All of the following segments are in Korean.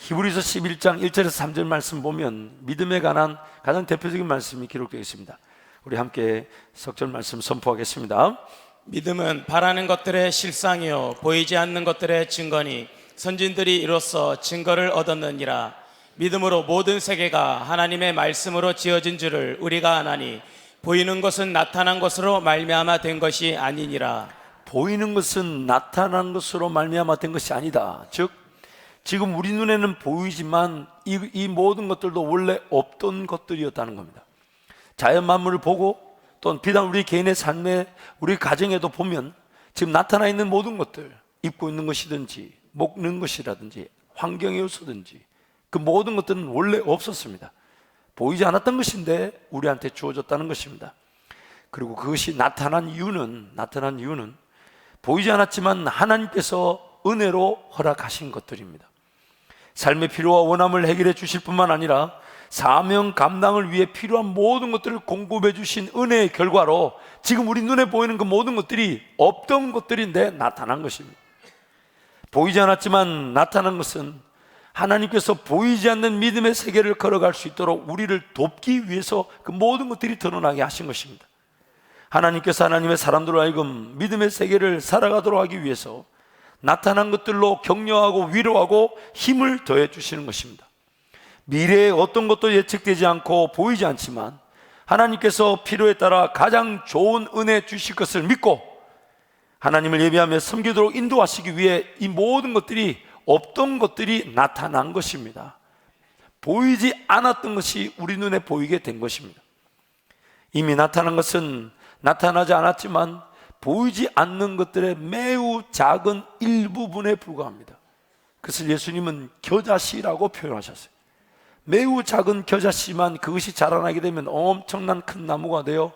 히브리서 11장 1절에서 3절 말씀 보면 믿음에 관한 가장 대표적인 말씀이 기록되어 있습니다. 우리 함께 석절 말씀 선포하겠습니다. 믿음은 바라는 것들의 실상이요 보이지 않는 것들의 증거니 선진들이 이로써 증거를 얻었느니라. 믿음으로 모든 세계가 하나님의 말씀으로 지어진 줄을 우리가 아나니 보이는 것은 나타난 것으로 말미암아 된 것이 아니니라. 보이는 것은 나타난 것으로 말미암아 된 것이 아니다. 즉 지금 우리 눈에는 보이지만 이 모든 것들도 원래 없던 것들이었다는 겁니다. 자연 만물을 보고 또는 비단 우리 개인의 삶에 우리 가정에도 보면 지금 나타나 있는 모든 것들, 입고 있는 것이든지 먹는 것이라든지 환경의 요소든지 그 모든 것들은 원래 없었습니다. 보이지 않았던 것인데 우리한테 주어졌다는 것입니다. 그리고 그것이 나타난 이유는 보이지 않았지만 하나님께서 은혜로 허락하신 것들입니다. 삶의 필요와 원함을 해결해 주실 뿐만 아니라 사명 감당을 위해 필요한 모든 것들을 공급해 주신 은혜의 결과로 지금 우리 눈에 보이는 그 모든 것들이 없던 것들인데 나타난 것입니다. 보이지 않았지만 나타난 것은 하나님께서 보이지 않는 믿음의 세계를 걸어갈 수 있도록 우리를 돕기 위해서 그 모든 것들이 드러나게 하신 것입니다. 하나님께서 하나님의 사람들로 하여금 믿음의 세계를 살아가도록 하기 위해서 나타난 것들로 격려하고 위로하고 힘을 더해 주시는 것입니다. 미래에 어떤 것도 예측되지 않고 보이지 않지만 하나님께서 필요에 따라 가장 좋은 은혜 주실 것을 믿고 하나님을 예배하며 섬기도록 인도하시기 위해 이 모든 것들이 없던 것들이 나타난 것입니다. 보이지 않았던 것이 우리 눈에 보이게 된 것입니다. 이미 나타난 것은 나타나지 않았지만 보이지 않는 것들의 매우 작은 일부분에 불과합니다. 그것을 예수님은 겨자씨라고 표현하셨어요. 매우 작은 겨자씨만 그것이 자라나게 되면 엄청난 큰 나무가 되어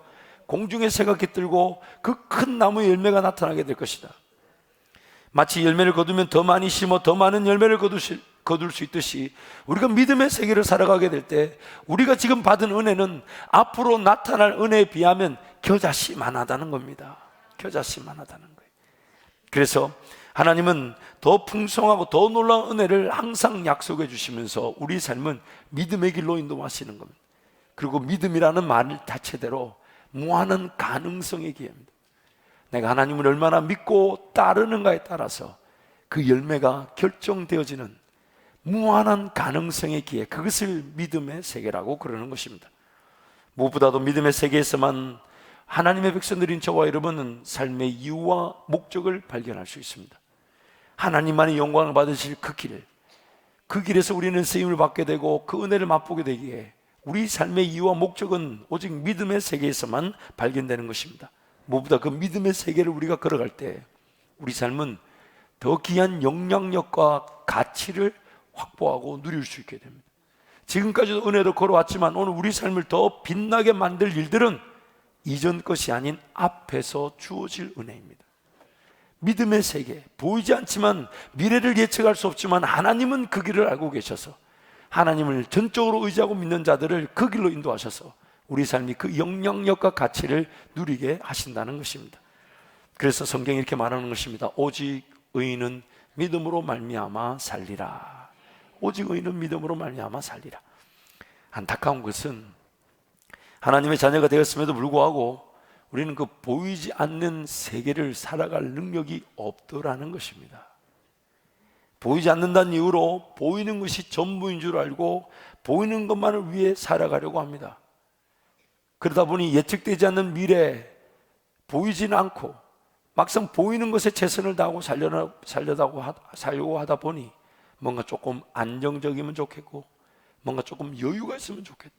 공중에 새가 깃들고 그 큰 나무의 열매가 나타나게 될 것이다. 마치 열매를 거두면 더 많이 심어 더 많은 열매를 거둘 수 있듯이 우리가 믿음의 세계를 살아가게 될 때 우리가 지금 받은 은혜는 앞으로 나타날 은혜에 비하면 겨자씨만하다는 겁니다. 겨자씨만하다는 거예요. 그래서 하나님은 더 풍성하고 더 놀라운 은혜를 항상 약속해 주시면서 우리 삶은 믿음의 길로 인도하시는 겁니다. 그리고 믿음이라는 말 자체대로 무한한 가능성의 기회입니다. 내가 하나님을 얼마나 믿고 따르는가에 따라서 그 열매가 결정되어지는 무한한 가능성의 기회, 그것을 믿음의 세계라고 그러는 것입니다. 무엇보다도 믿음의 세계에서만 하나님의 백성들인 저와 여러분은 삶의 이유와 목적을 발견할 수 있습니다. 하나님만이 영광을 받으실 그 길에서 우리는 쓰임을 받게 되고 그 은혜를 맛보게 되기에 우리 삶의 이유와 목적은 오직 믿음의 세계에서만 발견되는 것입니다. 무엇보다 그 믿음의 세계를 우리가 걸어갈 때 우리 삶은 더 귀한 영향력과 가치를 확보하고 누릴 수 있게 됩니다. 지금까지도 은혜로 걸어왔지만 오늘 우리 삶을 더 빛나게 만들 일들은 이전 것이 아닌 앞에서 주어질 은혜입니다. 믿음의 세계, 보이지 않지만 미래를 예측할 수 없지만 하나님은 그 길을 알고 계셔서 하나님을 전적으로 의지하고 믿는 자들을 그 길로 인도하셔서 우리 삶이 그 영향력과 가치를 누리게 하신다는 것입니다. 그래서 성경이 이렇게 말하는 것입니다. 오직 의인은 믿음으로 말미암아 살리라. 오직 의인은 믿음으로 말미암아 살리라. 안타까운 것은 하나님의 자녀가 되었음에도 불구하고 우리는 그 보이지 않는 세계를 살아갈 능력이 없더라는 것입니다. 보이지 않는다는 이유로 보이는 것이 전부인 줄 알고 보이는 것만을 위해 살아가려고 합니다. 그러다 보니 예측되지 않는 미래, 보이지는 않고 막상 보이는 것에 최선을 다하고 살려고 하다 보니 뭔가 조금 안정적이면 좋겠고 뭔가 조금 여유가 있으면 좋겠다.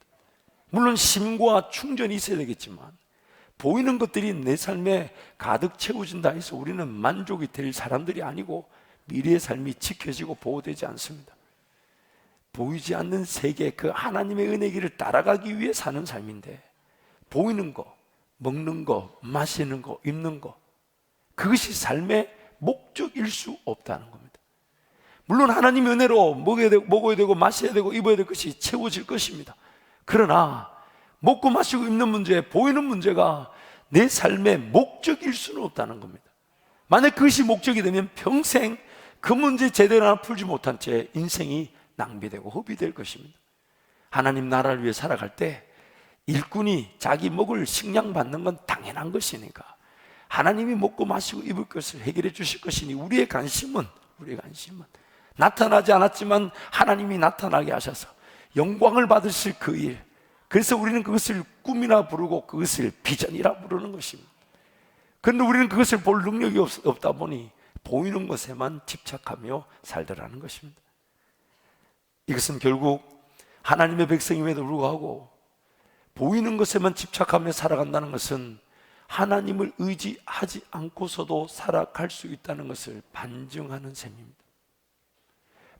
물론 쉼과 충전이 있어야 되겠지만 보이는 것들이 내 삶에 가득 채워진다 해서 우리는 만족이 될 사람들이 아니고 미래의 삶이 지켜지고 보호되지 않습니다. 보이지 않는 세계, 그 하나님의 은혜 길을 따라가기 위해 사는 삶인데 보이는 거, 먹는 거, 마시는 거, 입는 거, 그것이 삶의 목적일 수 없다는 겁니다. 물론 하나님의 은혜로 먹어야 되고 마셔야 되고 입어야 될 것이 채워질 것입니다. 그러나 먹고 마시고 입는 문제, 보이는 문제가 내 삶의 목적일 수는 없다는 겁니다. 만약 그것이 목적이 되면 평생 그 문제 제대로 하나 풀지 못한 채 인생이 낭비되고 허비될 것입니다. 하나님 나라를 위해 살아갈 때 일꾼이 자기 먹을 식량 받는 건 당연한 것이니까 하나님이 먹고 마시고 입을 것을 해결해 주실 것이니 우리의 관심은 나타나지 않았지만 하나님이 나타나게 하셔서 영광을 받으실 그 일, 그래서 우리는 그것을 꿈이라 부르고 그것을 비전이라 부르는 것입니다. 그런데 우리는 그것을 볼 능력이 없다 보니 보이는 것에만 집착하며 살더라는 것입니다. 이것은 결국 하나님의 백성임에도 불구하고 보이는 것에만 집착하며 살아간다는 것은 하나님을 의지하지 않고서도 살아갈 수 있다는 것을 반증하는 셈입니다.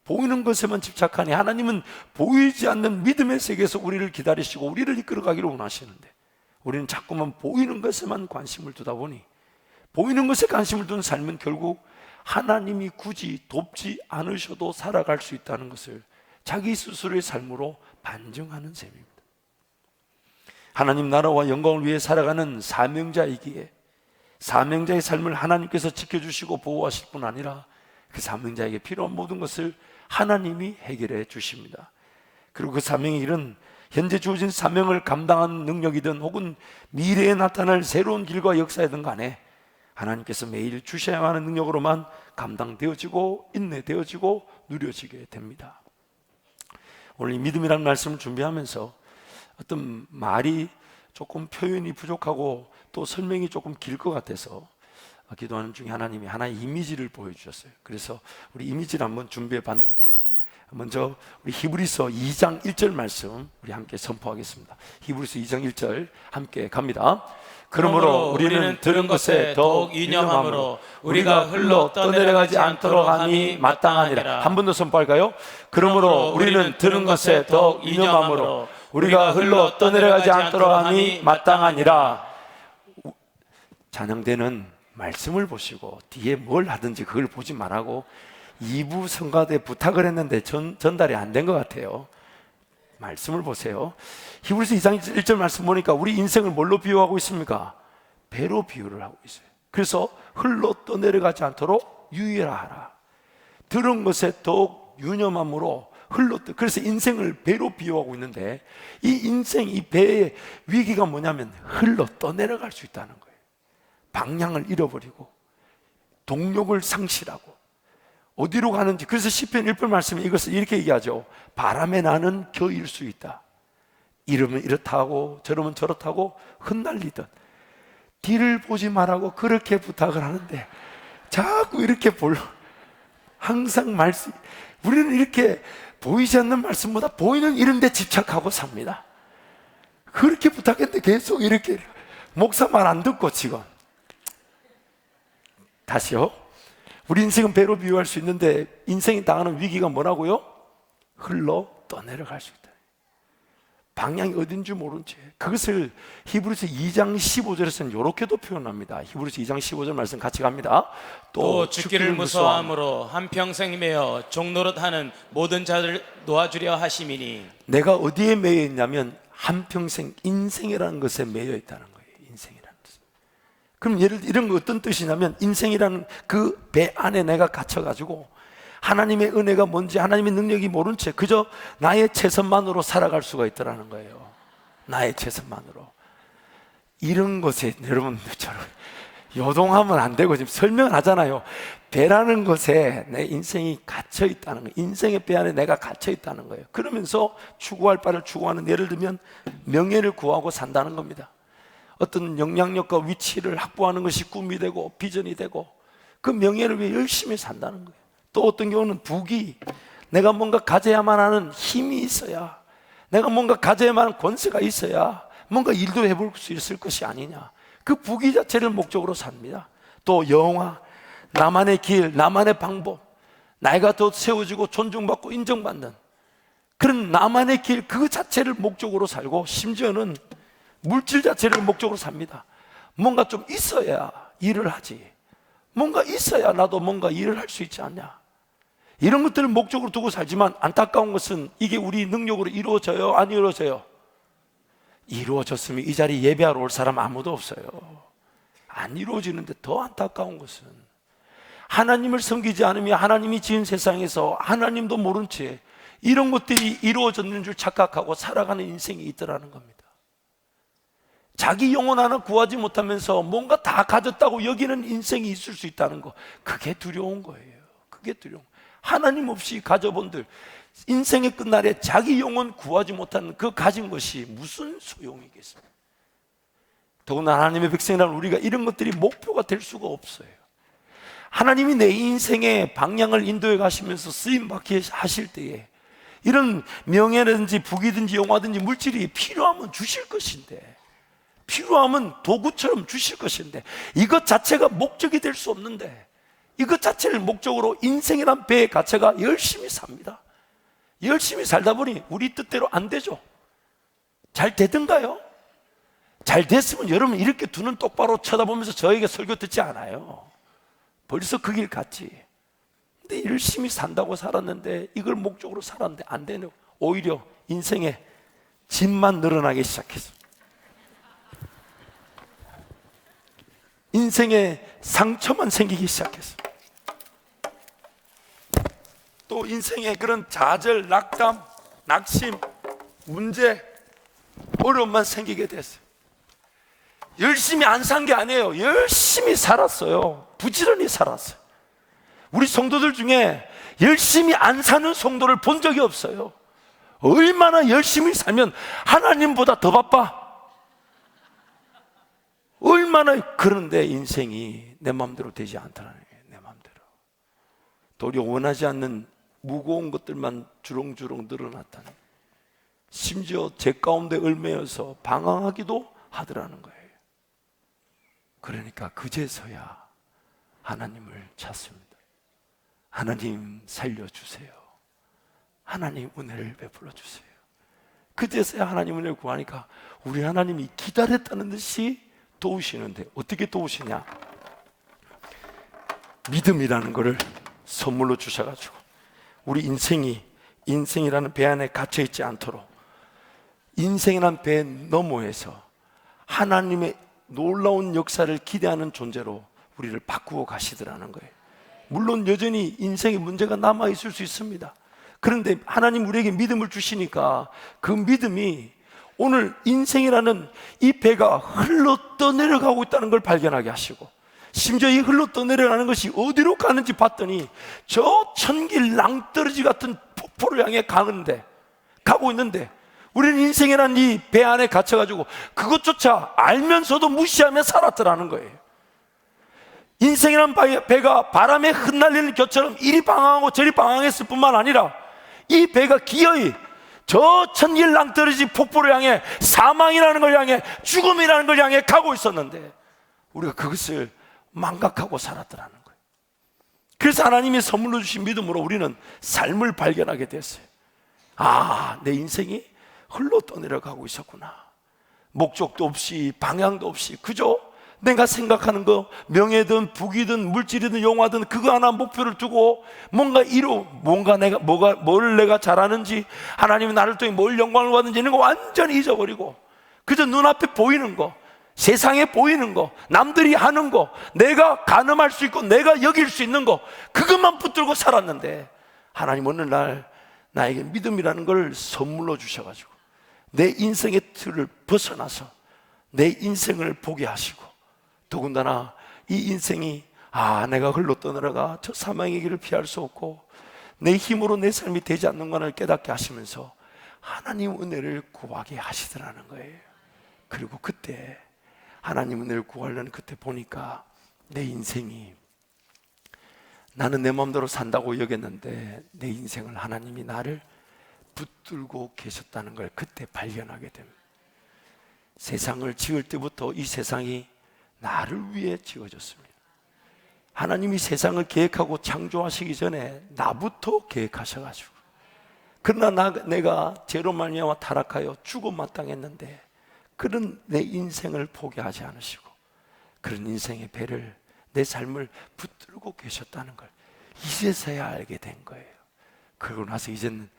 보이는 것에만 집착하니 하나님은 보이지 않는 믿음의 세계에서 우리를 기다리시고 우리를 이끌어가기를 원하시는데 우리는 자꾸만 보이는 것에만 관심을 두다 보니 보이는 것에 관심을 두는 삶은 결국 하나님이 굳이 돕지 않으셔도 살아갈 수 있다는 것을 자기 스스로의 삶으로 반증하는 셈입니다. 하나님 나라와 영광을 위해 살아가는 사명자이기에 사명자의 삶을 하나님께서 지켜주시고 보호하실 뿐 아니라 그 사명자에게 필요한 모든 것을 하나님이 해결해 주십니다. 그리고 그 사명의 일은 현재 주어진 사명을 감당하는 능력이든 혹은 미래에 나타날 새로운 길과 역사이든 간에 하나님께서 매일 주셔야 하는 능력으로만 감당되어지고 인내되어지고 누려지게 됩니다. 오늘 이 믿음이라는 말씀을 준비하면서 어떤 말이 조금 표현이 부족하고 또 설명이 조금 길 것 같아서 기도하는 중에 하나님이 하나의 이미지를 보여주셨어요. 그래서 우리 이미지를 한번 준비해 봤는데 먼저 우리 히브리서 2장 1절 말씀 우리 함께 선포하겠습니다. 히브리서 2장 1절 함께 갑니다. 그러므로 우리는 들은 것에 더욱 유념함으로 우리가 흘러 떠내려가지 않도록 함이 마땅하니라. 한 번 더 선포할까요? 그러므로 우리는 들은 것에 더욱 유념함으로 우리가 흘러 떠내려가지 않도록 함이 마땅하니라. 찬양대는 말씀을 보시고 뒤에 뭘 하든지 그걸 보지 말라고 2부 성가대 부탁을 했는데 전달이 안 된 것 같아요. 말씀을 보세요. 히브리서 2장 1절 말씀 보니까 우리 인생을 뭘로 비유하고 있습니까? 배로 비유를 하고 있어요. 그래서 흘러 떠내려가지 않도록 유의하라. 들은 것에 더욱 유념함으로 그래서 인생을 배로 비유하고 있는데 이 인생, 이 배의 위기가 뭐냐면 흘러 떠내려갈 수 있다는 거예요. 방향을 잃어버리고 동력을 상실하고 어디로 가는지. 그래서 시편 1편 말씀에 이것을 이렇게 얘기하죠. 바람에 나는 겨일 수 있다. 이러면 이렇다 하고 저러면 저렇다 하고 흩날리듯 뒤를 보지 말라고 그렇게 부탁을 하는데 자꾸 이렇게 항상 우리는 이렇게 보이지 않는 말씀보다 보이는 이런 데 집착하고 삽니다. 그렇게 부탁했는데 계속 이렇게 목사 말 안 듣고 지금. 다시요. 우리 인생은 배로 비유할 수 있는데 인생이 당하는 위기가 뭐라고요? 흘러 떠내려갈 수 있다. 방향이 어딘지 모른 채. 그것을 히브리서 2장 15절에서는 이렇게도 표현합니다. 히브리서 2장 15절 말씀 같이 갑니다. 또 죽기를 무서워함으로 한평생 매여 종노릇하는 모든 자를 놓아주려 하심이니. 내가 어디에 매여 있냐면 한평생 인생이라는 것에 매여 있다는 거예요. 인생이라는 뜻. 그럼 예를 들어 이런 거 어떤 뜻이냐면 인생이라는 그 배 안에 내가 갇혀가지고 하나님의 은혜가 뭔지 하나님의 능력이 모른 채 그저 나의 최선만으로 살아갈 수가 있더라는 거예요. 나의 최선만으로. 이런 것에 여러분들처럼 요동하면 안 되고 지금 설명을 하잖아요. 배라는 것에 내 인생이 갇혀 있다는 거예요. 인생의 배 안에 내가 갇혀 있다는 거예요. 그러면서 추구할 바를 추구하는, 예를 들면 명예를 구하고 산다는 겁니다. 어떤 영향력과 위치를 확보하는 것이 꿈이 되고 비전이 되고 그 명예를 위해 열심히 산다는 거예요. 또 어떤 경우는 부귀, 내가 뭔가 가져야만 하는 힘이 있어야, 내가 뭔가 가져야만 하는 권세가 있어야 뭔가 일도 해볼 수 있을 것이 아니냐, 그 부귀 자체를 목적으로 삽니다. 또 영화, 나만의 길, 나만의 방법, 나이가 더 세워지고 존중받고 인정받는 그런 나만의 길 그 자체를 목적으로 살고, 심지어는 물질 자체를 목적으로 삽니다. 뭔가 좀 있어야 일을 하지, 뭔가 있어야 나도 뭔가 일을 할 수 있지 않냐, 이런 것들을 목적으로 두고 살지만 안타까운 것은 이게 우리 능력으로 이루어져요? 안 이루어져요? 이루어졌으면 이 자리 예배하러 올 사람 아무도 없어요. 안 이루어지는데 더 안타까운 것은 하나님을 섬기지 않으며 하나님이 지은 세상에서 하나님도 모른 채 이런 것들이 이루어졌는 줄 착각하고 살아가는 인생이 있더라는 겁니다. 자기 영혼 하나 구하지 못하면서 뭔가 다 가졌다고 여기는 인생이 있을 수 있다는 거, 그게 두려운 거예요. 그게 두려운 거예요. 하나님 없이 가져본들 인생의 끝날에 자기 영혼 구하지 못하는 그 가진 것이 무슨 소용이겠습니까? 더구나 하나님의 백성이라는 우리가 이런 것들이 목표가 될 수가 없어요. 하나님이 내 인생의 방향을 인도해 가시면서 쓰임받게 하실 때에 이런 명예든지 부귀든지 영화든지 물질이 필요하면 주실 것인데, 필요하면 도구처럼 주실 것인데, 이것 자체가 목적이 될 수 없는데, 이것 자체를 목적으로 인생이란 배의 가치가 열심히 삽니다. 열심히 살다 보니 우리 뜻대로 안 되죠. 잘 되던가요? 잘 됐으면 여러분 이렇게 두 눈 똑바로 쳐다보면서 저에게 설교 듣지 않아요. 벌써 그 길 갔지. 근데 열심히 산다고 살았는데, 이걸 목적으로 살았는데 안 되네요. 오히려 인생에 짐만 늘어나기 시작했어. 인생에 상처만 생기기 시작했어. 또 인생에 그런 좌절, 낙담, 낙심, 문제, 어려움만 생기게 됐어요. 열심히 안 산 게 아니에요. 열심히 살았어요. 부지런히 살았어요. 우리 성도들 중에 열심히 안 사는 성도를 본 적이 없어요. 얼마나 열심히 살면 하나님보다 더 바빠? 얼마나. 그런데 인생이 내 마음대로 되지 않다는 거예요. 내 마음대로. 도리어 원하지 않는 무거운 것들만 주렁주렁 늘어났다는 거예요. 심지어 제 가운데 얽매여서 방황하기도 하더라는 거예요. 그러니까 그제서야 하나님을 찾습니다. 하나님 살려주세요. 하나님 은혜를 베풀어 주세요. 그제서야 하나님 은혜를 구하니까 우리 하나님이 기다렸다는 듯이 도우시는데, 어떻게 도우시냐? 믿음이라는 것을 선물로 주셔가지고 우리 인생이라는 배 안에 갇혀있지 않도록, 인생이라는 배 너머에서 하나님의 놀라운 역사를 기대하는 존재로 우리를 바꾸어 가시더라는 거예요. 물론 여전히 인생에 문제가 남아있을 수 있습니다. 그런데 하나님 우리에게 믿음을 주시니까 그 믿음이 오늘 인생이라는 이 배가 흘러 떠내려가고 있다는 걸 발견하게 하시고, 심지어 이 흘러 떠내려가는 것이 어디로 가는지 봤더니 저 천길 낭떠러지 같은 폭포를 향해 가고 있는데, 우리는 인생이라는 이 배 안에 갇혀가지고 그것조차 알면서도 무시하며 살았더라는 거예요. 인생이라는 배가 바람에 흩날리는 곁처럼 이리 방황하고 저리 방황했을 뿐만 아니라 이 배가 기어이 저 천길 낭떠러지 폭포를 향해, 사망이라는 걸 향해, 죽음이라는 걸 향해 가고 있었는데 우리가 그것을 망각하고 살았더라는 거예요. 그래서 하나님이 선물로 주신 믿음으로 우리는 삶을 발견하게 됐어요. 아, 내 인생이 흘러 떠내려가고 있었구나. 목적도 없이 방향도 없이 그저 내가 생각하는 거, 명예든 부귀든 물질이든 영화든 그거 하나 목표를 두고 뭘 내가 잘하는지, 하나님이 나를 통해 뭘 영광을 받는지 이런 거 완전히 잊어버리고 그저 눈앞에 보이는 거, 세상에 보이는 거, 남들이 하는 거, 내가 가늠할 수 있고 내가 여길 수 있는 거, 그것만 붙들고 살았는데 하나님 어느 날 나에게 믿음이라는 걸 선물로 주셔가지고 내 인생의 틀을 벗어나서 내 인생을 보게 하시고, 더군다나 이 인생이 내가 흘러 떠내려가 저 사망의 길을 피할 수 없고 내 힘으로 내 삶이 되지 않는 것을 깨닫게 하시면서 하나님 은혜를 구하게 하시더라는 거예요. 그리고 그때 하나님 은혜를 구하려는 그때 보니까 내 인생이, 나는 내 마음대로 산다고 여겼는데 내 인생을 하나님이 나를 붙들고 계셨다는 걸 그때 발견하게 됩니다. 세상을 지을 때부터 이 세상이 나를 위해 지어졌습니다. 하나님이 세상을 계획하고 창조하시기 전에 나부터 계획하셔가지고, 그러나 내가 죄로 말미암아 타락하여 죽어 마땅했는데 그런 내 인생을 포기하지 않으시고 그런 인생의 배를, 내 삶을 붙들고 계셨다는 걸 이제서야 알게 된 거예요. 그러고 나서 이제는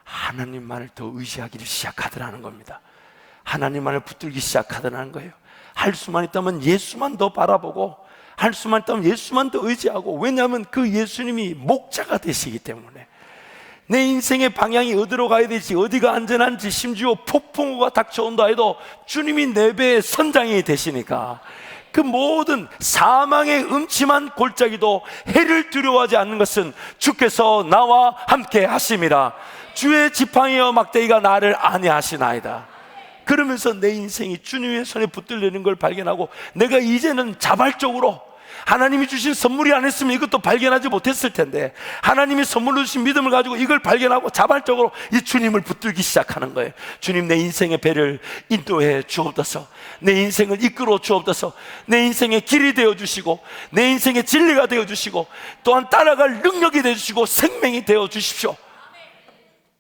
하나님만을 더 의지하기를 시작하더라는 겁니다. 하나님만을 붙들기 시작하더라는 거예요. 할 수만 있다면 예수만 더 바라보고, 할 수만 있다면 예수만 더 의지하고, 왜냐하면 그 예수님이 목자가 되시기 때문에 내 인생의 방향이 어디로 가야 될지, 어디가 안전한지, 심지어 폭풍우가 닥쳐온다 해도 주님이 내 배의 선장이 되시니까 그 모든 사망의 음침한 골짜기도 해를 두려워하지 않는 것은 주께서 나와 함께 하심이라. 주의 지팡이와 막대기가 나를 안위하시나이다. 그러면서 내 인생이 주님의 손에 붙들리는 걸 발견하고 내가 이제는 자발적으로 하나님이 주신 선물이 아니었으면 이것도 발견하지 못했을 텐데 하나님이 선물로 주신 믿음을 가지고 이걸 발견하고 자발적으로 이 주님을 붙들기 시작하는 거예요. 주님, 내 인생의 배를 인도해 주옵소서. 내 인생을 이끌어 주옵소서. 내 인생의 길이 되어 주시고 내 인생의 진리가 되어 주시고 또한 따라갈 능력이 되어 주시고 생명이 되어 주십시오.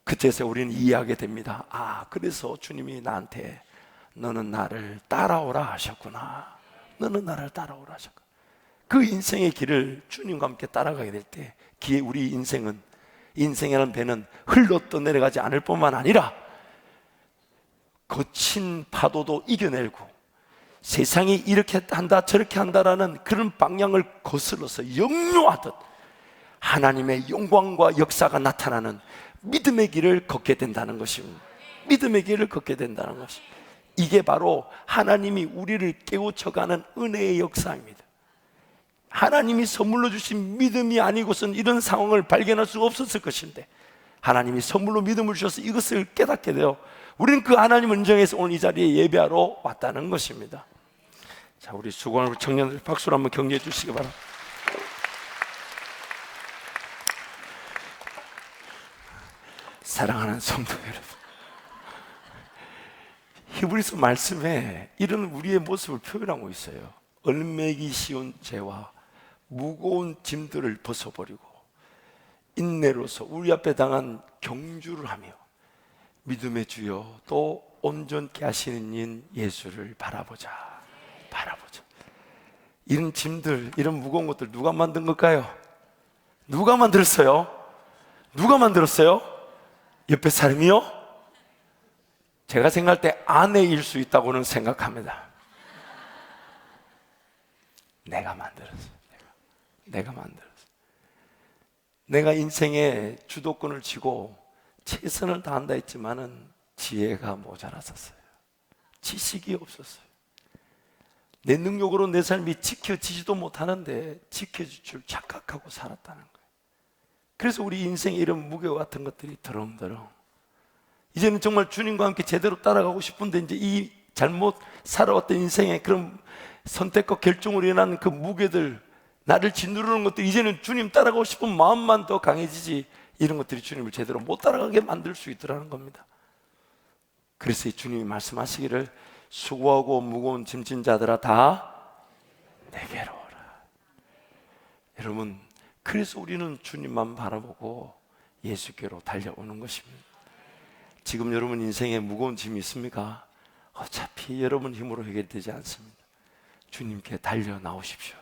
그때서 우리는 이해하게 됩니다. 아, 그래서 주님이 나한테 너는 나를 따라오라 하셨구나. 너는 나를 따라오라 하셨구나. 그 인생의 길을 주님과 함께 따라가게 될 때 우리 인생이라는 배는 흘러 떠내려가지 않을 뿐만 아니라 거친 파도도 이겨내고 세상이 이렇게 한다 저렇게 한다라는 그런 방향을 거슬러서 역류하듯 하나님의 영광과 역사가 나타나는 믿음의 길을 걷게 된다는 것입니다. 믿음의 길을 걷게 된다는 것입니다. 이게 바로 하나님이 우리를 깨우쳐가는 은혜의 역사입니다. 하나님이 선물로 주신 믿음이 아니고선 이런 상황을 발견할 수 없었을 것인데 하나님이 선물로 믿음을 주셔서 이것을 깨닫게 되어 우리는 그 하나님을 인정해서 오늘 이 자리에 예배하러 왔다는 것입니다. 자, 우리 수고하는 청년들 박수로 한번 격려해 주시기 바랍니다. 사랑하는 성도 여러분, 히브리서 말씀에 이런 우리의 모습을 표현하고 있어요. 얼매기 쉬운 죄와 무거운 짐들을 벗어버리고 인내로서 우리 앞에 당한 경주를 하며 믿음의 주여 또 온전케 하시는 인 예수를 바라보자. 이런 짐들, 이런 무거운 것들 누가 만든 걸까요? 누가 만들었어요? 옆에 사람이요? 제가 생각할 때 아내일 수 있다고는 생각합니다. 내가 만들었어. 내가 인생의 주도권을 쥐고 최선을 다한다 했지만은 지혜가 모자랐었어요. 지식이 없었어요. 내 능력으로 내 삶이 지켜지지도 못하는데 지켜질 줄 착각하고 살았다는 거예요. 그래서 우리 인생에 이런 무게 같은 것들이 드렁드렁. 이제는 정말 주님과 함께 제대로 따라가고 싶은데 이제 이 잘못 살아왔던 인생의 그런 선택과 결정으로 인한 그 무게들, 나를 짓누르는 것들, 이제는 주님 따라가고 싶은 마음만 더 강해지지 이런 것들이 주님을 제대로 못 따라가게 만들 수 있더라는 겁니다. 그래서 주님이 말씀하시기를 수고하고 무거운 짐진 자들아 다 내게로 오라. 여러분, 그래서 우리는 주님만 바라보고 예수께로 달려오는 것입니다. 지금 여러분 인생에 무거운 짐이 있습니까? 어차피 여러분 힘으로 해결되지 않습니다. 주님께 달려 나오십시오.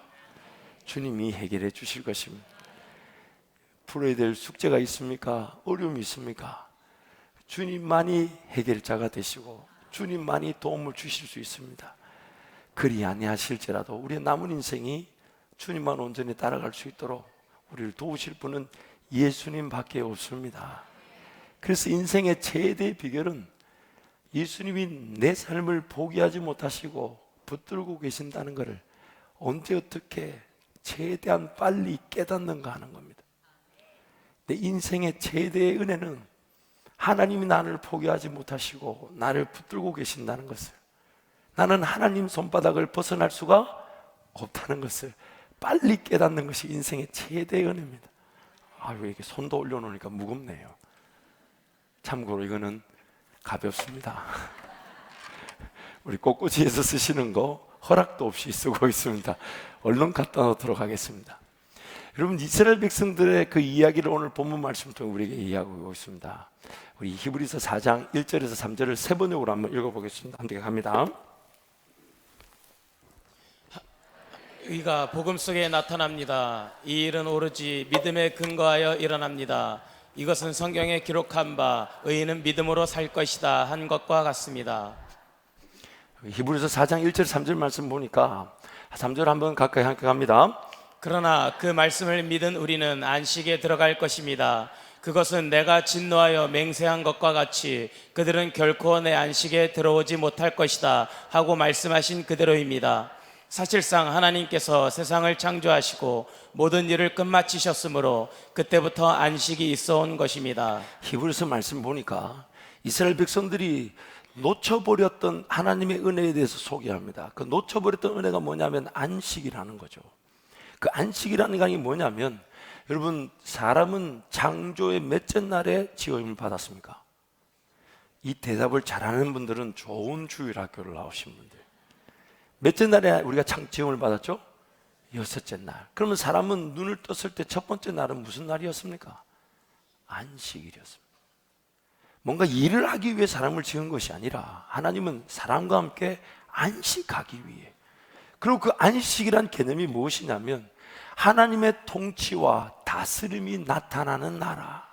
주님이 해결해 주실 것입니다. 풀어야 될 숙제가 있습니까? 어려움이 있습니까? 주님만이 해결자가 되시고 주님만이 도움을 주실 수 있습니다. 그리 아니하실지라도 우리의 남은 인생이 주님만 온전히 따라갈 수 있도록 우리를 도우실 분은 예수님밖에 없습니다. 그래서 인생의 최대의 비결은 예수님이 내 삶을 포기하지 못하시고 붙들고 계신다는 것을 언제 어떻게 최대한 빨리 깨닫는가 하는 겁니다. 내 인생의 최대의 은혜는 하나님이 나를 포기하지 못하시고 나를 붙들고 계신다는 것을, 나는 하나님 손바닥을 벗어날 수가 없다는 것을 빨리 깨닫는 것이 인생의 최대의 은혜입니다. 아유, 이렇게 손도 올려놓으니까 무겁네요. 참고로 이거는 가볍습니다. 우리 꽃꽂이에서 쓰시는 거 허락도 없이 쓰고 있습니다. 얼른 갖다 놓도록 하겠습니다. 여러분, 이스라엘 백성들의 그 이야기를 오늘 본문 말씀 통해 우리에게 이야기하고 있습니다. 우리 히브리서 4장 1절에서 3절을 세 번역으로 한번 읽어보겠습니다. 함께 갑니다. 의가 복음 속에 나타납니다. 이 일은 오로지 믿음에 근거하여 일어납니다. 이것은 성경에 기록한 바 의인은 믿음으로 살 것이다 한 것과 같습니다. 히브리서 4장 1절 3절 말씀 보니까 3절 한번 가까이 함께 갑니다. 그러나 그 말씀을 믿은 우리는 안식에 들어갈 것입니다. 그것은 내가 진노하여 맹세한 것과 같이 그들은 결코 내 안식에 들어오지 못할 것이다 하고 말씀하신 그대로입니다. 사실상 하나님께서 세상을 창조하시고 모든 일을 끝마치셨으므로 그때부터 안식이 있어 온 것입니다. 히브리서 말씀 보니까 이스라엘 백성들이 놓쳐버렸던 하나님의 은혜에 대해서 소개합니다. 그 놓쳐버렸던 은혜가 뭐냐면 안식이라는 거죠. 그 안식이라는 게 뭐냐면, 여러분, 사람은 창조의 몇째 날에 지음을 받았습니까? 이 대답을 잘하는 분들은 좋은 주일학교를 나오신 분들. 몇째 날에 우리가 지음을 받았죠? 여섯째 날. 그러면 사람은 눈을 떴을 때 첫 번째 날은 무슨 날이었습니까? 안식일이었습니다. 뭔가 일을 하기 위해 사람을 지은 것이 아니라 하나님은 사람과 함께 안식하기 위해. 그리고 그 안식이란 개념이 무엇이냐면 하나님의 통치와 다스림이 나타나는 나라.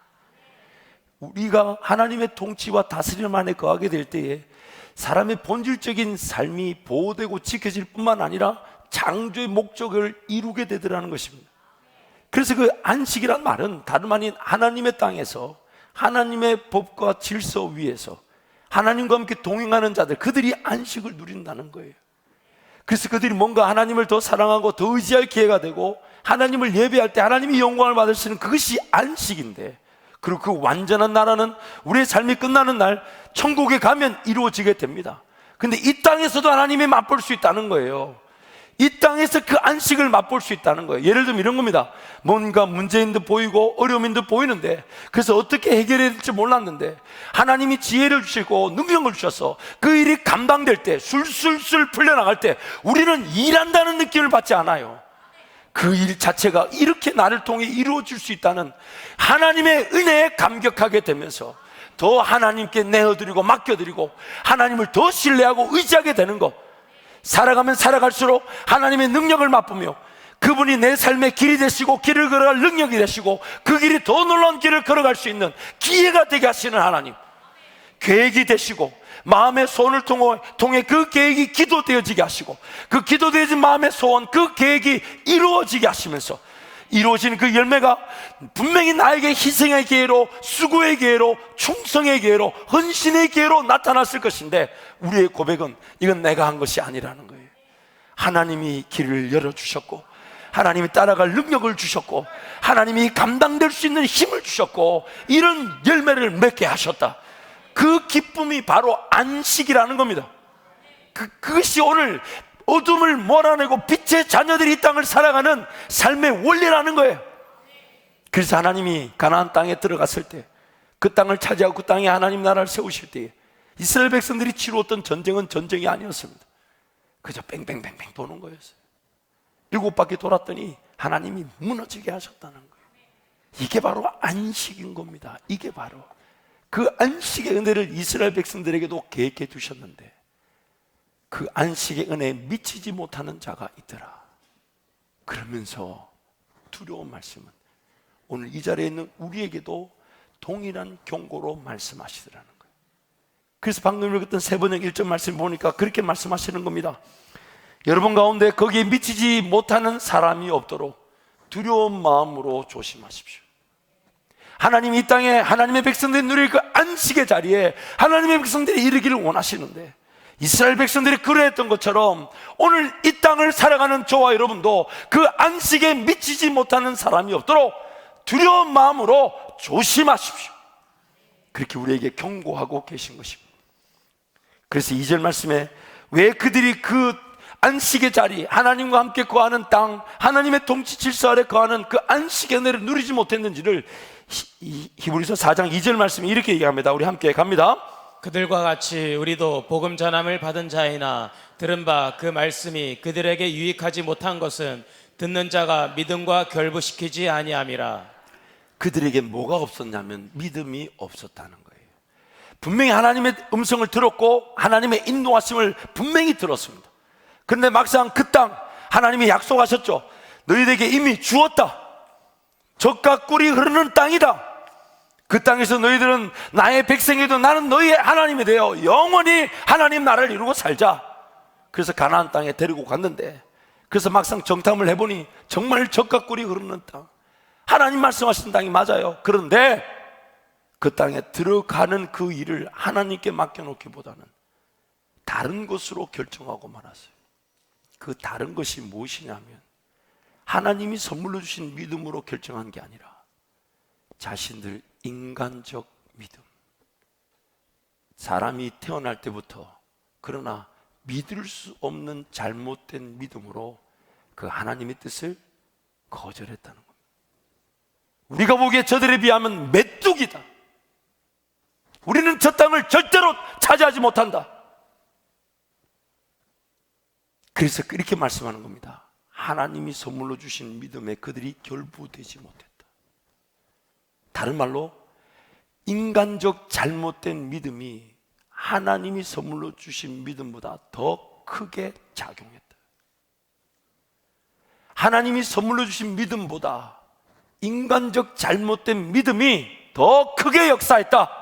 우리가 하나님의 통치와 다스림 안에 거하게 될 때에 사람의 본질적인 삶이 보호되고 지켜질 뿐만 아니라 창조의 목적을 이루게 되더라는 것입니다. 그래서 그 안식이란 말은 다름 아닌 하나님의 땅에서 하나님의 법과 질서 위에서 하나님과 함께 동행하는 자들, 그들이 안식을 누린다는 거예요. 그래서 그들이 뭔가 하나님을 더 사랑하고 더 의지할 기회가 되고 하나님을 예배할 때 하나님이 영광을 받을 수 있는 그것이 안식인데, 그리고 그 완전한 나라는 우리의 삶이 끝나는 날 천국에 가면 이루어지게 됩니다. 근데 이 땅에서도 하나님이 맛볼 수 있다는 거예요. 이 땅에서 그 안식을 맛볼 수 있다는 거예요. 예를 들면 이런 겁니다. 뭔가 문제인 듯 보이고 어려움인 듯 보이는데, 그래서 어떻게 해결해야 될지 몰랐는데 하나님이 지혜를 주시고 능력을 주셔서 그 일이 감당될 때, 술술술 풀려나갈 때 우리는 일한다는 느낌을 받지 않아요. 그 일 자체가 이렇게 나를 통해 이루어질 수 있다는 하나님의 은혜에 감격하게 되면서 더 하나님께 내어드리고 맡겨드리고 하나님을 더 신뢰하고 의지하게 되는 것. 살아가면 살아갈수록 하나님의 능력을 맛보며 그분이 내 삶의 길이 되시고 길을 걸어갈 능력이 되시고 그 길이 더 놀라운 길을 걸어갈 수 있는 기회가 되게 하시는 하나님, 계획이 되시고 마음의 소원을 통해 그 계획이 기도되어지게 하시고 그 기도되어진 마음의 소원, 그 계획이 이루어지게 하시면서 이루어지는 그 열매가 분명히 나에게 희생의 기회로, 수고의 기회로, 충성의 기회로, 헌신의 기회로 나타났을 것인데, 우리의 고백은 이건 내가 한 것이 아니라는 거예요. 하나님이 길을 열어주셨고 하나님이 따라갈 능력을 주셨고 하나님이 감당될 수 있는 힘을 주셨고 이런 열매를 맺게 하셨다. 그 기쁨이 바로 안식이라는 겁니다. 그것이 오늘 어둠을 몰아내고 빛의 자녀들이 이 땅을 살아가는 삶의 원리라는 거예요. 그래서 하나님이 가나안 땅에 들어갔을 때, 그 땅을 차지하고 그 땅에 하나님 나라를 세우실 때에 이스라엘 백성들이 치루었던 전쟁은 전쟁이 아니었습니다. 그저 뺑뺑뺑뺑 도는 거였어요. 7바퀴 돌았더니 하나님이 무너지게 하셨다는 거예요. 이게 바로 안식인 겁니다. 이게 바로 그 안식의 은혜를 이스라엘 백성들에게도 계획해 두셨는데, 그 안식의 은혜에 미치지 못하는 자가 있더라. 그러면서 두려운 말씀은 오늘 이 자리에 있는 우리에게도 동일한 경고로 말씀하시더라는 거예요. 그래서 방금 읽었던 세 번역 1절 말씀 보니까 그렇게 말씀하시는 겁니다. 여러분 가운데 거기에 미치지 못하는 사람이 없도록 두려운 마음으로 조심하십시오. 하나님이 이 땅에 하나님의 백성들이 누릴 그 안식의 자리에 하나님의 백성들이 이르기를 원하시는데, 이스라엘 백성들이 그러했던 것처럼 오늘 이 땅을 살아가는 저와 여러분도 그 안식에 미치지 못하는 사람이 없도록 두려운 마음으로 조심하십시오. 그렇게 우리에게 경고하고 계신 것입니다. 그래서 2절 말씀에 왜 그들이 그 안식의 자리, 하나님과 함께 거하는 땅, 하나님의 통치 질서 아래 거하는 그 안식의 은혜를 누리지 못했는지를 히브리서 4장 2절 말씀이 이렇게 얘기합니다. 우리 함께 갑니다. 그들과 같이 우리도 복음 전함을 받은 자이나 들은 바 그 말씀이 그들에게 유익하지 못한 것은 듣는 자가 믿음과 결부시키지 아니함이라. 그들에게 뭐가 없었냐면 믿음이 없었다는 거예요. 분명히 하나님의 음성을 들었고 하나님의 인도하심을 분명히 들었습니다. 그런데 막상 그 땅, 하나님이 약속하셨죠. 너희들에게 이미 주었다. 젖과 꿀이 흐르는 땅이다. 그 땅에서 너희들은 나의 백성이도 나는 너희의 하나님이 되어 영원히 하나님 나라를 이루고 살자. 그래서 가나안 땅에 데리고 갔는데, 그래서 막상 정탐을 해보니 정말 젖과 꿀이 흐르는 땅, 하나님 말씀하신 땅이 맞아요. 그런데 그 땅에 들어가는 그 일을 하나님께 맡겨놓기보다는 다른 것으로 결정하고 말았어요. 그 다른 것이 무엇이냐면 하나님이 선물로 주신 믿음으로 결정한 게 아니라 자신들 인간적 믿음. 사람이 태어날 때부터 그러나 믿을 수 없는 잘못된 믿음으로 그 하나님의 뜻을 거절했다는 겁니다. 우리가 보기에 저들에 비하면 메뚜기다. 우리는 저 땅을 절대로 차지하지 못한다. 그래서 이렇게 말씀하는 겁니다. 하나님이 선물로 주신 믿음에 그들이 결부되지 못했다. 다른 말로 인간적 잘못된 믿음이 하나님이 선물로 주신 믿음보다 더 크게 작용했다. 하나님이 선물로 주신 믿음보다 인간적 잘못된 믿음이 더 크게 역사했다.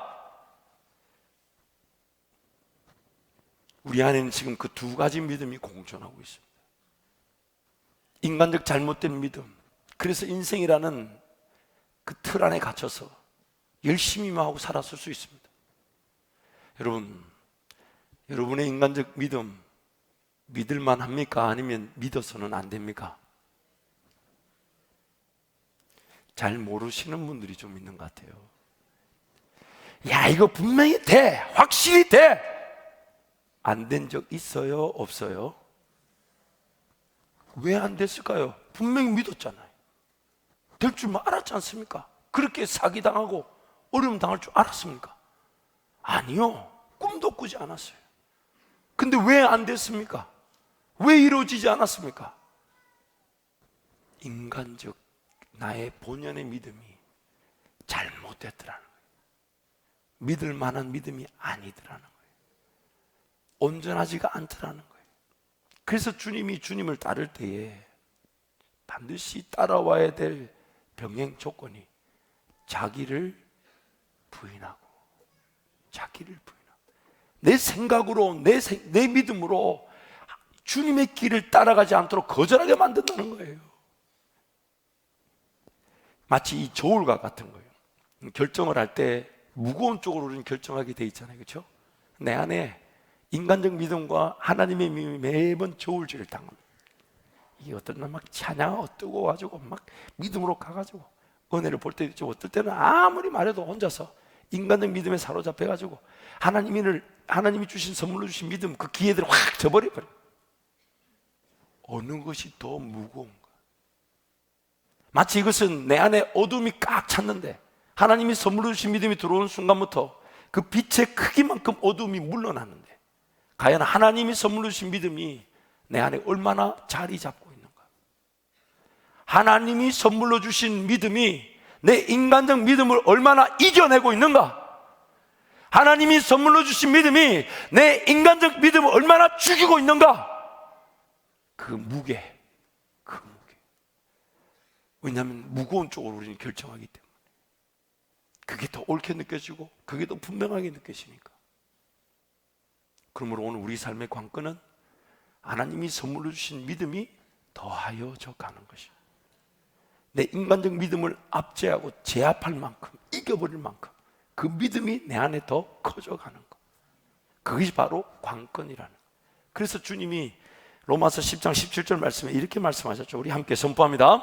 우리 안에는 지금 그 두 가지 믿음이 공존하고 있습니다. 인간적 잘못된 믿음. 그래서 인생이라는 그 틀 안에 갇혀서 열심히만 하고 살았을 수 있습니다. 여러분, 여러분의 인간적 믿음 믿을만 합니까? 아니면 믿어서는 안 됩니까? 잘 모르시는 분들이 좀 있는 것 같아요. 야, 이거 분명히 돼. 확실히 돼. 안 된 적 있어요? 없어요? 왜 안 됐을까요? 분명히 믿었잖아요. 될 줄 알았지 않습니까? 그렇게 사기당하고 어려움 당할 줄 알았습니까? 아니요. 꿈도 꾸지 않았어요. 근데 왜 안 됐습니까? 왜 이루어지지 않았습니까? 인간적 나의 본연의 믿음이 잘못됐더라는 거예요. 믿을 만한 믿음이 아니더라는 거예요. 온전하지가 않더라는 거예요. 그래서 주님이 주님을 따를 때에 반드시 따라와야 될 병행 조건이 자기를 부인하고 내 생각으로 내 믿음으로 주님의 길을 따라가지 않도록 거절하게 만든다는 거예요. 마치 이 저울과 같은 거예요. 결정을 할 때 무거운 쪽으로 우리는 결정하게 돼 있잖아요. 그렇죠? 내 안에 인간적 믿음과 하나님의 믿음이 매번 저울질을 당합니다. 이게 어떤 날 막 찬양하고 뜨거워가지고 막 믿음으로 가가지고 은혜를 볼 때도 있죠. 어떨 때는 아무리 말해도 혼자서 인간적 믿음에 사로잡혀가지고 하나님이 주신 선물로 주신 믿음 그 기회들을 확 저버려버려요. 어느 것이 더 무거운가? 마치 이것은 내 안에 어둠이 꽉 찼는데 하나님이 선물로 주신 믿음이 들어오는 순간부터 그 빛의 크기만큼 어둠이 물러나는데 과연 하나님이 선물로 주신 믿음이 내 안에 얼마나 자리 잡고 있는가? 하나님이 선물로 주신 믿음이 내 인간적 믿음을 얼마나 이겨내고 있는가? 하나님이 선물로 주신 믿음이 내 인간적 믿음을 얼마나 죽이고 있는가? 그 무게. 왜냐하면 무거운 쪽으로 우리는 결정하기 때문에 그게 더 옳게 느껴지고 그게 더 분명하게 느껴지니까. 그러므로 오늘 우리 삶의 관건은 하나님이 선물로 주신 믿음이 더하여져 가는 것이에요. 내 인간적 믿음을 압제하고 제압할 만큼, 이겨버릴 만큼 그 믿음이 내 안에 더 커져가는 것. 그것이 바로 관건이라는 것. 그래서 주님이 로마서 10장 17절 말씀에 이렇게 말씀하셨죠. 우리 함께 선포합니다.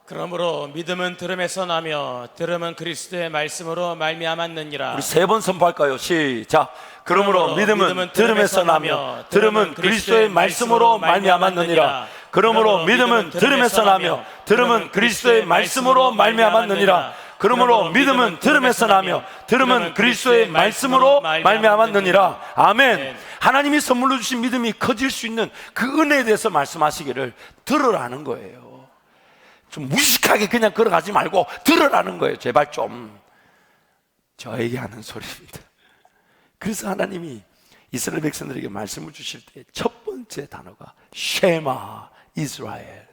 그러므로 믿음은 들음에서 나며 들음은 그리스도의 말씀으로 말미암았느니라. 우리 세 번 선포할까요? 시작. 그러므로 믿음은 들음에서 나며 들음은 그리스도의 말씀으로 말미암았느니라. 그러므로 믿음은 들음에서 나며 들음은 그리스도의 말씀으로 말미암았느니라. 그러므로 믿음은 들음에서 나며 들음은 그리스도의 말씀으로 말미암았느니라. 아멘. 하나님이 선물로 주신 믿음이 커질 수 있는 그 은혜에 대해서 말씀하시기를 들으라는 거예요. 좀 무식하게 그냥 걸어가지 말고 들으라는 거예요. 제발 좀. 저에게 하는 소리입니다. 그래서 하나님이 이스라엘 백성들에게 말씀을 주실 때 첫 번째 단어가 쉐마 이스라엘,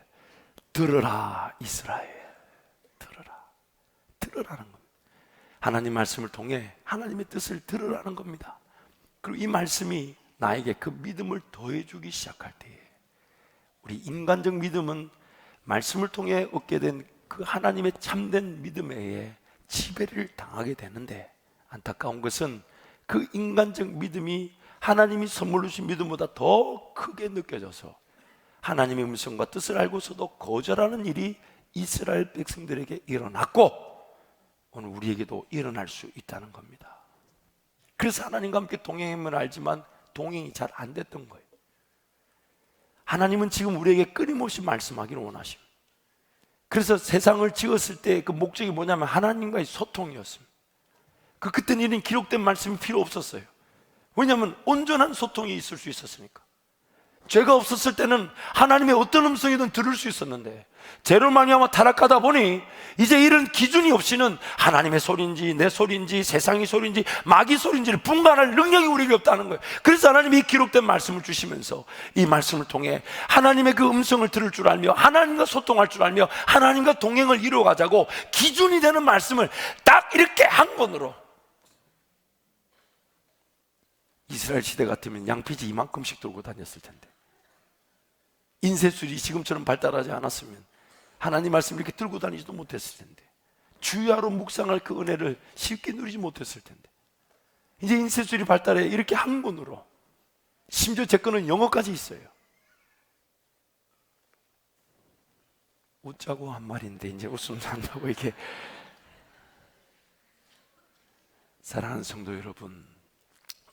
들으라 이스라엘, 들으라는 겁니다. 하나님 말씀을 통해 하나님의 뜻을 들으라는 겁니다. 그리고 이 말씀이 나에게 그 믿음을 더해주기 시작할 때에 우리 인간적 믿음은 말씀을 통해 얻게 된 그 하나님의 참된 믿음에 의해 지배를 당하게 되는데 안타까운 것은 그 인간적 믿음이 하나님이 선물로 주신 믿음보다 더 크게 느껴져서 하나님의 음성과 뜻을 알고서도 거절하는 일이 이스라엘 백성들에게 일어났고 오늘 우리에게도 일어날 수 있다는 겁니다. 그래서 하나님과 함께 동행하면 알지만 동행이 잘 안 됐던 거예요. 하나님은 지금 우리에게 끊임없이 말씀하기를 원하십니다. 그래서 세상을 지었을 때 그 목적이 뭐냐면 하나님과의 소통이었습니다. 그때는 이런 기록된 말씀이 필요 없었어요. 왜냐하면 온전한 소통이 있을 수 있었으니까. 죄가 없었을 때는 하나님의 어떤 음성이든 들을 수 있었는데 죄로 말미암아 타락하다 보니 이제 이런 기준이 없이는 하나님의 소리인지 내 소리인지 세상의 소리인지 마귀 소리인지를 분간할 능력이 우리에게 없다는 거예요. 그래서 하나님이 이 기록된 말씀을 주시면서 이 말씀을 통해 하나님의 그 음성을 들을 줄 알며 하나님과 소통할 줄 알며 하나님과 동행을 이루어가자고 기준이 되는 말씀을 딱 이렇게 한 권으로. 이스라엘 시대 같으면 양피지 이만큼씩 들고 다녔을 텐데, 인쇄술이 지금처럼 발달하지 않았으면 하나님 말씀 이렇게 들고 다니지도 못했을 텐데, 주야로 묵상할 그 은혜를 쉽게 누리지 못했을 텐데, 이제 인쇄술이 발달해 이렇게 한 권으로, 심지어 제 거는 영어까지 있어요. 웃자고 한 말인데 이제 웃음 난다고 이게. 사랑하는 성도 여러분,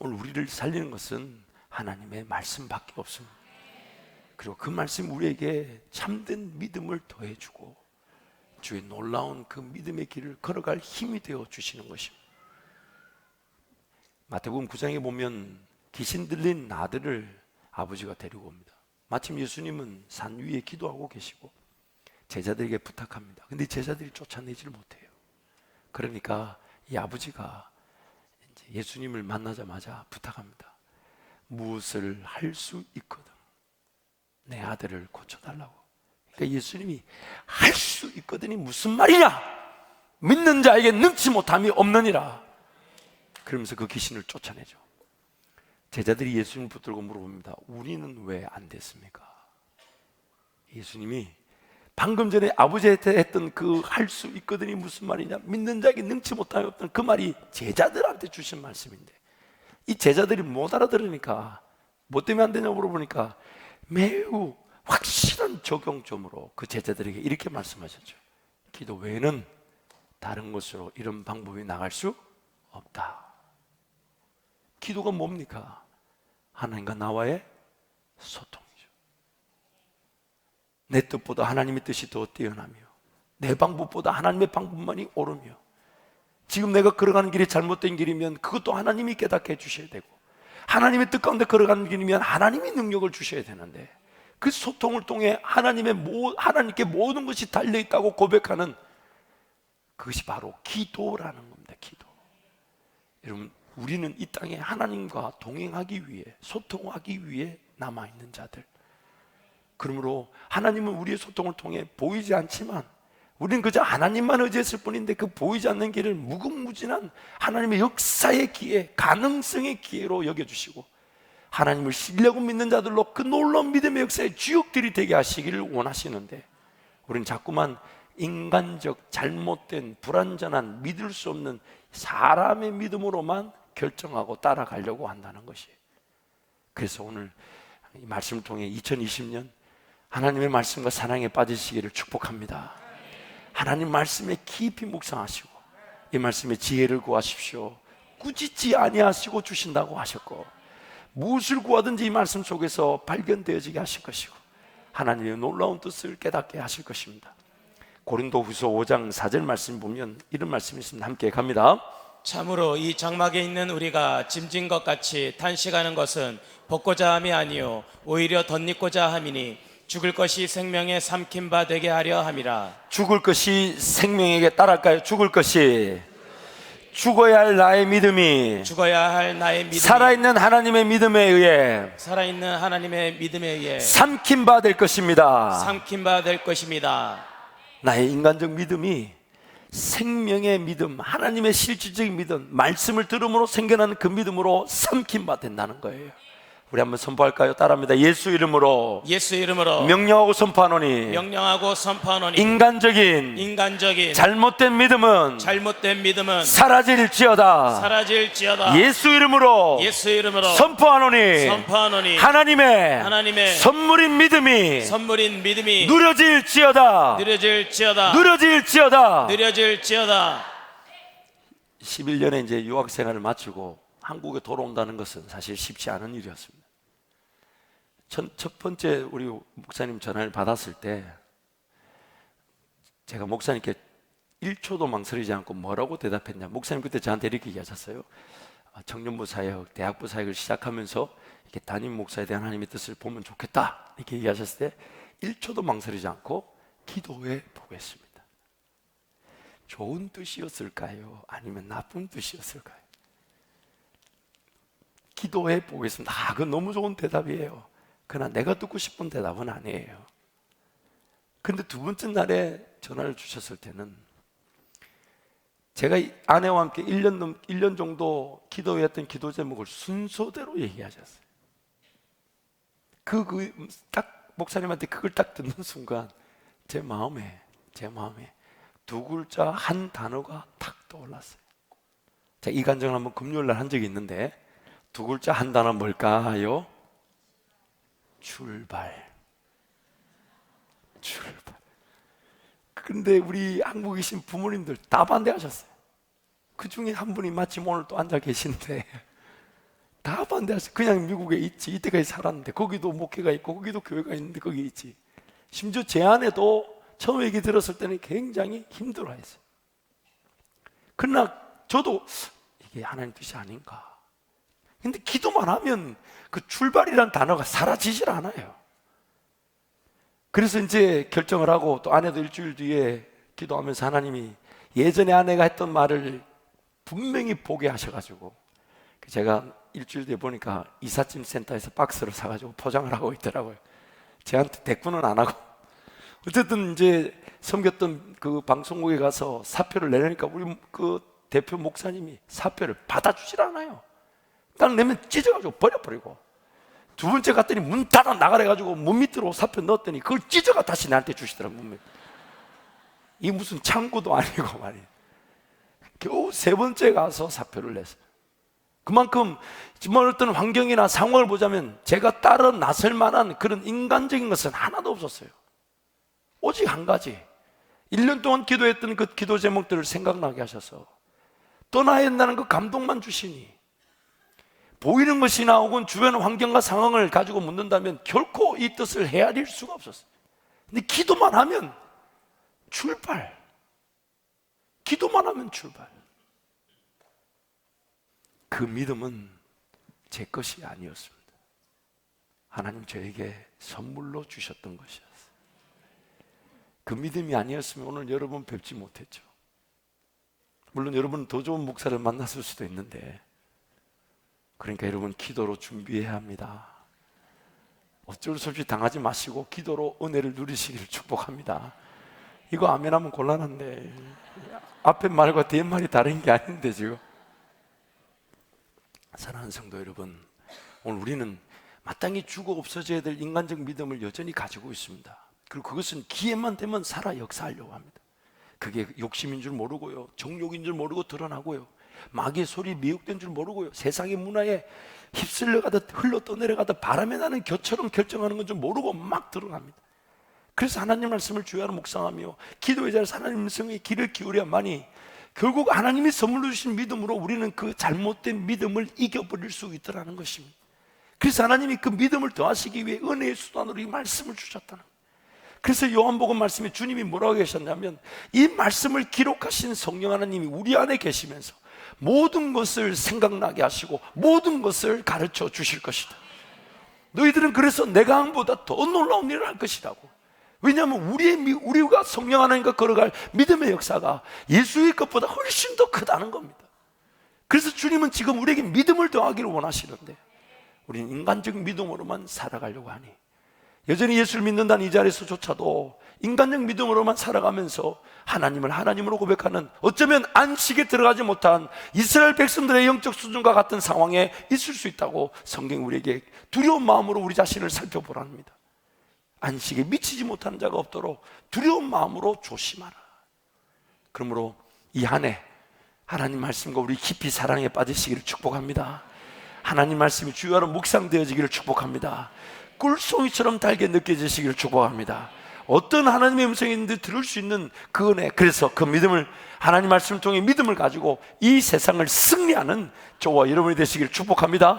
오늘 우리를 살리는 것은 하나님의 말씀밖에 없습니다. 그리고 그 말씀 우리에게 참된 믿음을 더해주고 주의 놀라운 그 믿음의 길을 걸어갈 힘이 되어 주시는 것입니다. 마태복음 9장에 보면 귀신 들린 아들을 아버지가 데리고 옵니다. 마침 예수님은 산 위에 기도하고 계시고 제자들에게 부탁합니다. 근데 제자들이 쫓아내지를 못해요. 그러니까 이 아버지가 예수님을 만나자마자 부탁합니다. 무엇을 할 수 있거든 내 아들을 고쳐달라고. 그러니까 예수님이 할 수 있거든이 무슨 말이냐? 믿는 자에게 능치 못함이 없느니라. 그러면서 그 귀신을 쫓아내죠. 제자들이 예수님을 붙들고 물어봅니다. 우리는 왜 안 됐습니까? 예수님이 방금 전에 아버지한테 했던 그 할 수 있거든이 무슨 말이냐, 믿는 자에게 능치 못함이 없던 그 말이 제자들한테 주신 말씀인데, 이 제자들이 못 알아들으니까 뭐 때문에 안 되냐고 물어보니까 매우 확실한 적용점으로 그 제자들에게 이렇게 말씀하셨죠. 기도 외에는 다른 것으로 이런 방법이 나갈 수 없다. 기도가 뭡니까? 하나님과 나와의 소통이죠. 내 뜻보다 하나님의 뜻이 더 뛰어나며 내 방법보다 하나님의 방법만이 옳으며, 지금 내가 걸어가는 길이 잘못된 길이면 그것도 하나님이 깨닫게 해주셔야 되고, 하나님의 뜻 가운데 걸어가는 길이면 하나님이 능력을 주셔야 되는데, 그 소통을 통해 하나님께 모든 것이 달려있다고 고백하는 그것이 바로 기도라는 겁니다. 기도. 여러분, 우리는 이 땅에 하나님과 동행하기 위해, 소통하기 위해 남아있는 자들. 그러므로 하나님은 우리의 소통을 통해 보이지 않지만 우리는 그저 하나님만 의지했을 뿐인데 그 보이지 않는 길을 무궁무진한 하나님의 역사의 기회, 가능성의 기회로 여겨주시고 하나님을 신뢰하고 믿는 자들로 그 놀라운 믿음의 역사의 주역들이 되게 하시기를 원하시는데, 우리는 자꾸만 인간적 잘못된 불완전한 믿을 수 없는 사람의 믿음으로만 결정하고 따라가려고 한다는 것이. 그래서 오늘 이 말씀을 통해 2020년 하나님의 말씀과 사랑에 빠지시기를 축복합니다. 하나님 말씀에 깊이 묵상하시고 이 말씀에 지혜를 구하십시오. 꾸짖지 아니하시고 주신다고 하셨고, 무엇을 구하든지 이 말씀 속에서 발견되어지게 하실 것이고 하나님의 놀라운 뜻을 깨닫게 하실 것입니다. 고린도후서 5장 4절 말씀 보면 이런 말씀이 있습니다. 함께 갑니다. 참으로 이 장막에 있는 우리가 짐진 것 같이 탄식하는 것은 벗고자 함이 아니요 오히려 덧입고자 함이니 죽을 것이 생명에 삼킨 바 되게 하려 함이라. 죽을 것이 생명에게 따랄까요? 죽을 것이, 죽어야 할 나의 믿음이, 죽어야 할 나의 믿음이 살아있는 하나님의 믿음에 의해 살아있는 하나님의 믿음에 의해 삼킨 바 될 것입니다. 삼킨 바 될 것입니다. 나의 인간적 믿음이 생명의 믿음, 하나님의 실질적인 믿음, 말씀을 들음으로 생겨나는 그 믿음으로 삼킨 바 된다는 거예요. 우리 한번 선포할까요? 따라합니다. 예수 이름으로 예수 이름으로 명령하고 선포하노니 명령하고 선포하노니 인간적인 잘못된 믿음은 사라질지어다. 예수 이름으로 선포하노니 하나님의 선물인 믿음이 누려질지어다. 11년에 이제 유학 생활을 마치고 한국에 돌아온다는 것은 사실 쉽지 않은 일이었습니다. 첫 번째 우리 목사님 전화를 받았을 때 제가 목사님께 1초도 망설이지 않고 뭐라고 대답했냐. 목사님 그때 저한테 이렇게 얘기하셨어요. 청년부 사역, 대학부 사역을 시작하면서 이렇게 담임 목사에 대한 하나님의 뜻을 보면 좋겠다 이렇게 얘기하셨을 때 1초도 망설이지 않고 기도해 보겠습니다. 좋은 뜻이었을까요? 아니면 나쁜 뜻이었을까요? 기도해 보겠습니다. 그건 너무 좋은 대답이에요. 그러나 내가 듣고 싶은 대답은 아니에요. 근데 두 번째 날에 전화를 주셨을 때는 제가 아내와 함께 1년 정도 기도했던 기도 제목을 순서대로 얘기하셨어요. 딱 목사님한테 그걸 딱 듣는 순간 제 마음에 두 글자 한 단어가 탁 떠올랐어요. 제가 이 간증을 한번 금요일 날 한 적이 있는데 두 글자 한 단어 뭘까요? 출발. 그런데 우리 한국에 계신 부모님들 다 반대하셨어요. 그 중에 한 분이 마침 오늘 또 앉아 계신데 다 반대하셨어요. 그냥 미국에 있지. 이때까지 살았는데 거기도 목회가 있고 거기도 교회가 있는데 거기 있지. 심지어 제 아내도 처음 얘기 들었을 때는 굉장히 힘들어했어요. 그러나 저도 이게 하나님 뜻이 아닌가. 근데 기도만 하면 그 출발이라는 단어가 사라지질 않아요. 그래서 이제 결정을 하고 또 아내도 일주일 뒤에 기도하면서 하나님이 예전에 아내가 했던 말을 분명히 보게 하셔가지고 제가 일주일 뒤에 보니까 이삿짐 센터에서 박스를 사가지고 포장을 하고 있더라고요. 제한테 대꾸는 안 하고. 어쨌든 이제 섬겼던 그 방송국에 가서 사표를 내려니까 우리 그 대표 목사님이 사표를 받아주질 않아요. 딱 내면 찢어가지고 버려버리고. 두 번째 갔더니 문 닫아 나가래가지고 문 밑으로 사표 넣었더니 그걸 찢어가 다시 나한테 주시더라고요. 이 무슨 창구도 아니고 말이에요. 겨우 세 번째 가서 사표를 냈어요. 그만큼 정말 어떤 환경이나 상황을 보자면 제가 따라 나설 만한 그런 인간적인 것은 하나도 없었어요. 오직 한 가지, 1년 동안 기도했던 그 기도 제목들을 생각나게 하셔서 떠나야 한다는 그 감동만 주시니, 보이는 것이나 혹은 주변 환경과 상황을 가지고 묻는다면 결코 이 뜻을 헤아릴 수가 없었어요. 근데 기도만 하면 출발. 그 믿음은 제 것이 아니었습니다. 하나님 저에게 선물로 주셨던 것이었어요. 그 믿음이 아니었으면 오늘 여러분 뵙지 못했죠. 물론 여러분은 더 좋은 목사를 만났을 수도 있는데, 그러니까 여러분 기도로 준비해야 합니다. 어쩔 수 없이 당하지 마시고 기도로 은혜를 누리시기를 축복합니다. 이거 아멘하면 곤란한데 앞에 말과 뒤에 말이 다른 게 아닌데 지금. 사랑하는 성도 여러분, 오늘 우리는 마땅히 죽어 없어져야 될 인간적 믿음을 여전히 가지고 있습니다. 그리고 그것은 기회만 되면 살아 역사하려고 합니다. 그게 욕심인 줄 모르고요, 정욕인 줄 모르고 드러나고요, 마귀의 소리에 미혹된 줄 모르고요, 세상의 문화에 휩쓸려가듯 흘러 떠내려가듯 바람에 나는 겨처럼 결정하는 건 줄 모르고 막 드러납니다. 그래서 하나님 말씀을 주야로 묵상하며 기도의 자리에서 하나님 말씀에 귀를 기울여야만이 결국 하나님이 선물로 주신 믿음으로 우리는 그 잘못된 믿음을 이겨버릴 수 있더라는 것입니다. 그래서 하나님이 그 믿음을 더하시기 위해 은혜의 수단으로 이 말씀을 주셨다는 거예요. 그래서 요한복음 말씀에 주님이 뭐라고 계셨냐면, 이 말씀을 기록하신 성령 하나님이 우리 안에 계시면서 모든 것을 생각나게 하시고 모든 것을 가르쳐 주실 것이다. 너희들은 그래서 내 강보다 더 놀라운 일을 할 것이라고. 왜냐하면 우리가 성령 하나님과 걸어갈 믿음의 역사가 예수의 것보다 훨씬 더 크다는 겁니다. 그래서 주님은 지금 우리에게 믿음을 더하기를 원하시는데 우리는 인간적 믿음으로만 살아가려고 하니 여전히 예수를 믿는다는 이 자리에서조차도 인간적 믿음으로만 살아가면서 하나님을 하나님으로 고백하는, 어쩌면 안식에 들어가지 못한 이스라엘 백성들의 영적 수준과 같은 상황에 있을 수 있다고 성경이 우리에게 두려운 마음으로 우리 자신을 살펴보랍니다. 안식에 미치지 못하는 자가 없도록 두려운 마음으로 조심하라. 그러므로 이 한 해 하나님 말씀과 우리 깊이 사랑에 빠지시기를 축복합니다. 하나님 말씀이 주야로 묵상되어지기를 축복합니다. 꿀송이처럼 달게 느껴지시기를 축복합니다. 어떤 하나님의 음성이 있는데 들을 수 있는 그 은혜, 그래서 그 믿음을, 하나님 말씀을 통해 믿음을 가지고 이 세상을 승리하는 저와 여러분이 되시기를 축복합니다.